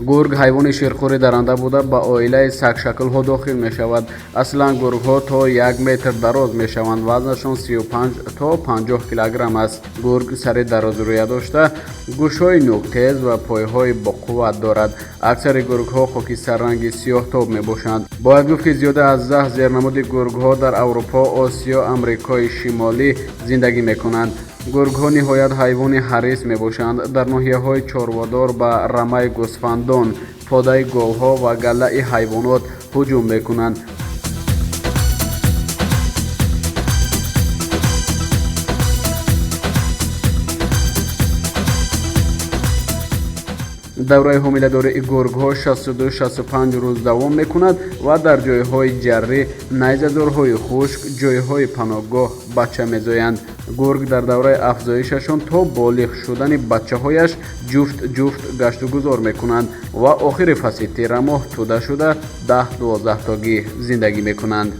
гург ҳайвони ширхӯри даранда буда ба оилаи сагшаклҳо дохил мешавад. Аслан гургҳо то 1 метр дароз мешаванд. Вазнашон 35 то 50 килограмм аст. Гург сари дарозрӯя дошта, гӯшҳои нӯктез ва пойҳои боқувват дорад. аксари гургҳо хокисарранги сиёҳтоб мебошанд. бояд гуфт ки зиёда аз 10 зернамуди гургҳо дар аврупо, осиё, амрикои шимолӣ зиндагӣ мекунанд. гургҳо ниҳоят ҳайвони ҳарис мебошанд. дар ноҳияҳои чорводор ба рамаи гӯсфандон, подаи говҳо ва галлаи ҳайвонот ҳуҷум мекунанд. давраи ҳомиладории гургҳо 62-65 рӯз давом мекунад ва дар ҷойҳои ҷаррӣ, найзазорҳои хушк, ҷойҳои паноҳгоҳ бача мезоянд. гург дар давраи афзоишашон то болиғ шудани бачаҳояш ҷуфт гаштугузор мекунанд ва охири фасли тирамоҳ тӯда шуда 10-12 тагӣ зиндагӣ мекунанд.